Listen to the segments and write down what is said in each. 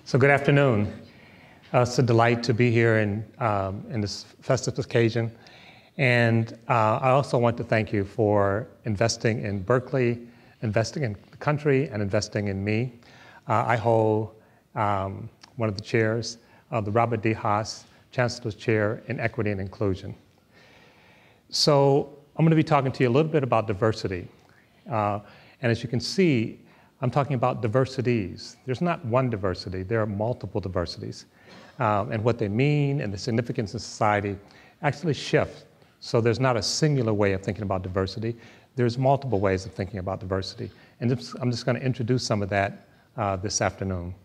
So good afternoon. It's a delight to be here in this festive occasion. And I also want to thank you for investing in Berkeley, investing in the country, and investing in me. I hold one of the chairs of the Robert D. Haas Chancellor's Chair in Equity and Inclusion. So I'm going to be talking to you a little bit about diversity. And as you can see, I'm talking about diversities. There's not one diversity, there are multiple diversities. And what they mean and the significance in society actually shift. So there's not a singular way of thinking about diversity. There's multiple ways of thinking about diversity. And I'm just going to introduce some of that this afternoon.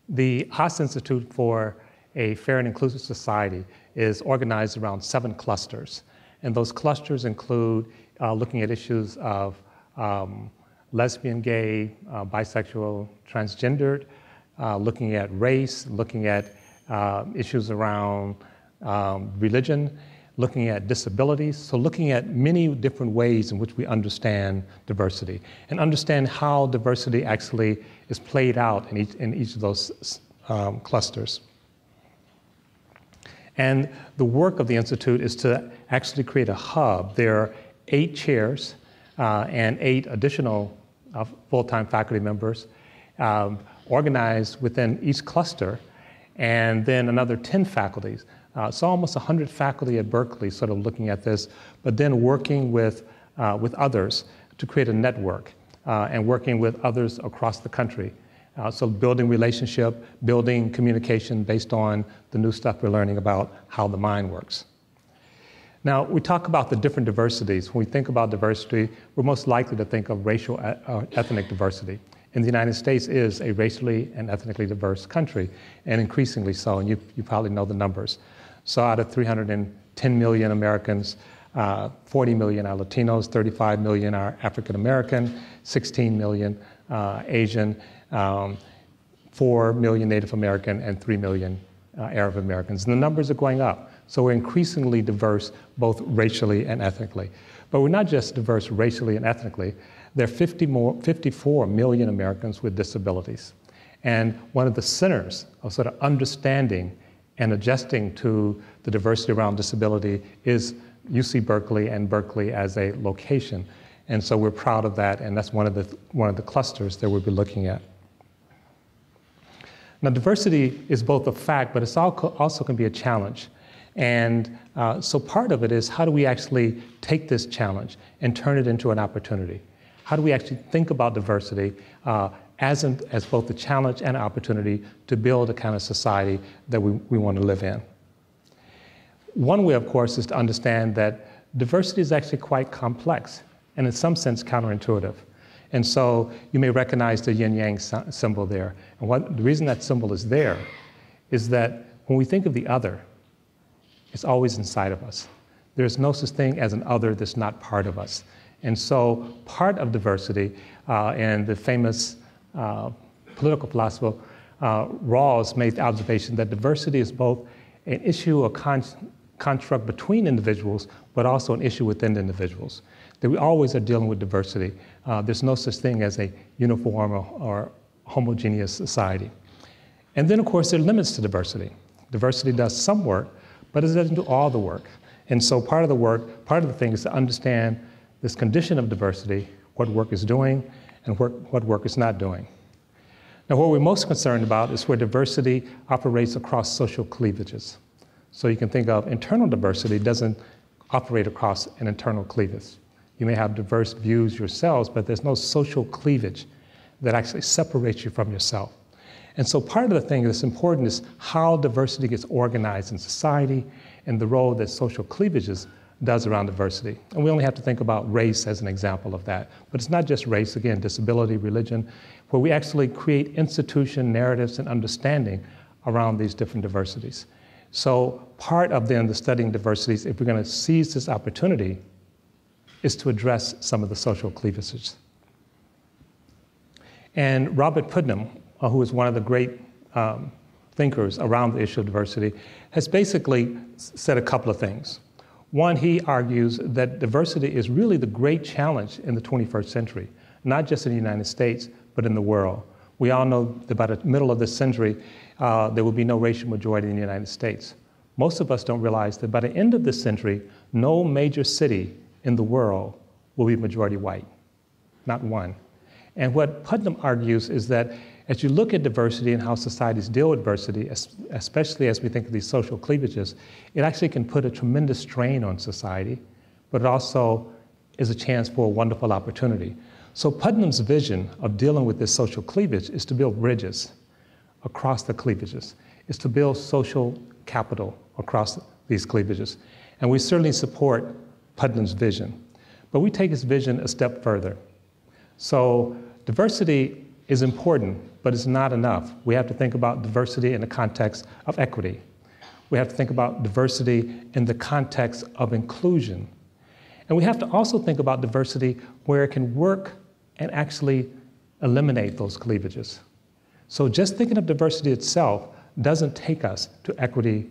The Haas Institute for a Fair and Inclusive Society is organized around 7 clusters. And those clusters include looking at issues of lesbian, gay, bisexual, transgendered, looking at race, looking at issues around religion, looking at disabilities. So looking at many different ways in which we understand diversity and understand how diversity actually is played out in each of those clusters. And the work of the Institute is to actually create a hub. There are 8 chairs and 8 additional full-time faculty members organized within each cluster, and then another 10 faculties. So almost 100 faculty at Berkeley sort of looking at this, but then working with others to create a network and working with others across the country. So building relationship, building communication based on the new stuff we're learning about how the mind works. Now, we talk about the different diversities. When we think about diversity, we're most likely to think of racial ethnic diversity. And the United States is a racially and ethnically diverse country, and increasingly so, and you probably know the numbers. So out of 310 million Americans, 40 million are Latinos, 35 million are African American, 16 million Asian, 4 million Native American, and 3 million Arab Americans. And the numbers are going up. So we're increasingly diverse, both racially and ethnically. But we're not just diverse racially and ethnically. There are 54 million Americans with disabilities. And one of the centers of sort of understanding and adjusting to the diversity around disability is UC Berkeley and Berkeley as a location. And so we're proud of that, and that's one of the clusters that we'll be looking at. Now, diversity is both a fact, but it's also can be a challenge. And so part of it is, how do we actually take this challenge and turn it into an opportunity? How do we actually think about diversity as both a challenge and an opportunity to build a kind of society that we want to live in? One way, of course, is to understand that diversity is actually quite complex and in some sense counterintuitive. And so you may recognize the yin-yang symbol there. And the reason that symbol is there is that when we think of the other, it's always inside of us. There's no such thing as an other that's not part of us. And so part of diversity, and the famous political philosopher Rawls made the observation that diversity is both an issue or construct between individuals, but also an issue within individuals. That we always are dealing with diversity. There's no such thing as a uniform or homogeneous society. And then, of course, there are limits to diversity. Diversity does some work, but it doesn't do all the work. And so part of the thing is to understand this condition of diversity, what work is doing and what work is not doing. Now, what we're most concerned about is where diversity operates across social cleavages. So you can think of internal diversity doesn't operate across an internal cleavage. You may have diverse views yourselves, but there's no social cleavage that actually separates you from yourself. And so part of the thing that's important is how diversity gets organized in society and the role that social cleavages does around diversity. And we only have to think about race as an example of that. But it's not just race, again, disability, religion, where we actually create institution narratives and understanding around these different diversities. So part of then the studying diversities, if we're going to seize this opportunity, is to address some of the social cleavages. And Robert Putnam, who is one of the great thinkers around the issue of diversity, has basically said a couple of things. One, he argues that diversity is really the great challenge in the 21st century, not just in the United States, but in the world. We all know that by the middle of this century, there will be no racial majority in the United States. Most of us don't realize that by the end of this century, no major city in the world will be majority white, not one. And what Putnam argues is that as you look at diversity and how societies deal with diversity, especially as we think of these social cleavages, it actually can put a tremendous strain on society, but it also is a chance for a wonderful opportunity. So Putnam's vision of dealing with this social cleavage is to build bridges across the cleavages, is to build social capital across these cleavages. And we certainly support Putnam's vision, but we take his vision a step further. So diversity is important, but it's not enough. We have to think about diversity in the context of equity. We have to think about diversity in the context of inclusion. And we have to also think about diversity where it can work and actually eliminate those cleavages. So just thinking of diversity itself doesn't take us to equity,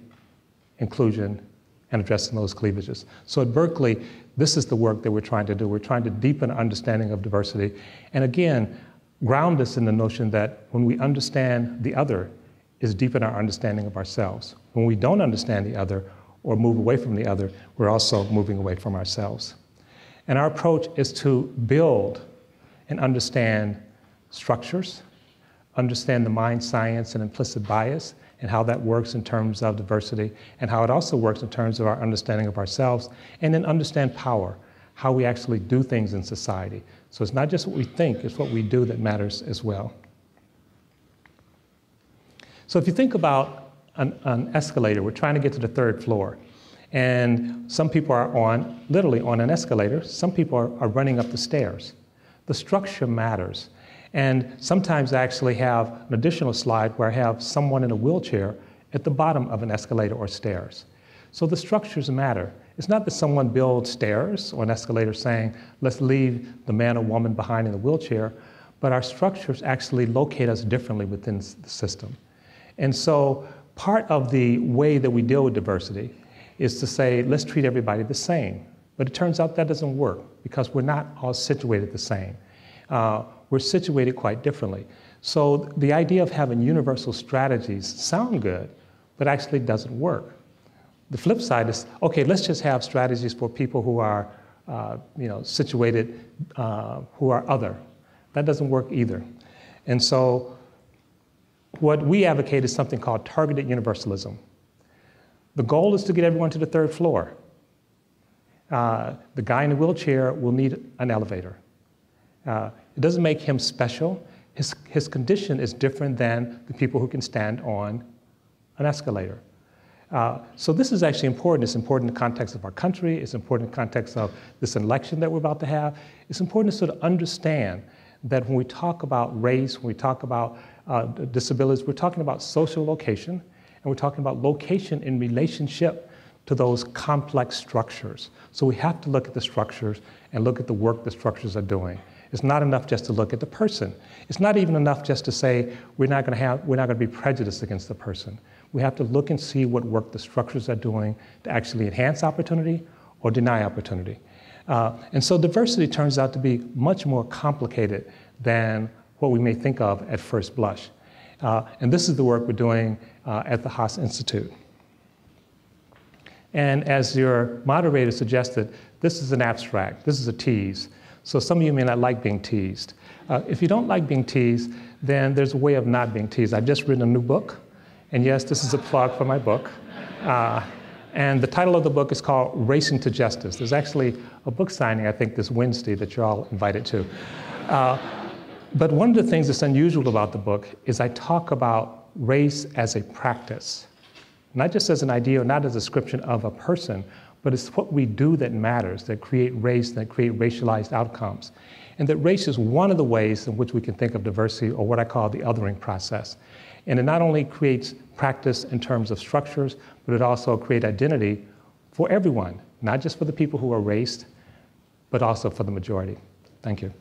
inclusion, and addressing those cleavages. So at Berkeley, this is the work that we're trying to do. We're trying to deepen our understanding of diversity. And again, ground us in the notion that when we understand the other, is deepen our understanding of ourselves. When we don't understand the other or move away from the other, we're also moving away from ourselves. And our approach is to build and understand structures, understand the mind science and implicit bias, and how that works in terms of diversity, and how it also works in terms of our understanding of ourselves, and then understand power, how we actually do things in society. So it's not just what we think, it's what we do that matters as well. So if you think about an escalator, we're trying to get to the 3rd floor, and some people are literally on an escalator, some people are running up the stairs. The structure matters. And sometimes I actually have an additional slide where I have someone in a wheelchair at the bottom of an escalator or stairs. So the structures matter. It's not that someone builds stairs or an escalator saying, let's leave the man or woman behind in the wheelchair, but our structures actually locate us differently within the system. And so part of the way that we deal with diversity is to say, let's treat everybody the same. But it turns out that doesn't work because we're not all situated the same. We're situated quite differently. So the idea of having universal strategies sound good, but actually doesn't work. The flip side is, okay, let's just have strategies for people who are situated, who are other. That doesn't work either. And so what we advocate is something called targeted universalism. The goal is to get everyone to the 3rd floor. The guy in the wheelchair will need an elevator. It doesn't make him special. His condition is different than the people who can stand on an escalator. So this is actually important. It's important in the context of our country. It's important in the context of this election that we're about to have. It's important to sort of understand that when we talk about race, when we talk about disabilities, we're talking about social location, and we're talking about location in relationship to those complex structures. So we have to look at the structures and look at the work the structures are doing. It's not enough just to look at the person. It's not even enough just to say we're not going to be prejudiced against the person. We have to look and see what work the structures are doing to actually enhance opportunity or deny opportunity. And so diversity turns out to be much more complicated than what we may think of at first blush. And this is the work we're doing at the Haas Institute. And as your moderator suggested, this is an abstract. This is a tease. So some of you may not like being teased. If you don't like being teased, then there's a way of not being teased. I've just written a new book. And yes, this is a plug for my book. And the title of the book is called Racing to Justice. There's actually a book signing, I think, this Wednesday that you're all invited to. But one of the things that's unusual about the book is I talk about race as a practice. Not just as an idea or not as a description of a person, but it's what we do that matters, that create race, that create racialized outcomes. And that race is one of the ways in which we can think of diversity, or what I call the othering process. And it not only creates practice in terms of structures, but it also creates identity for everyone, not just for the people who are raced, but also for the majority. Thank you.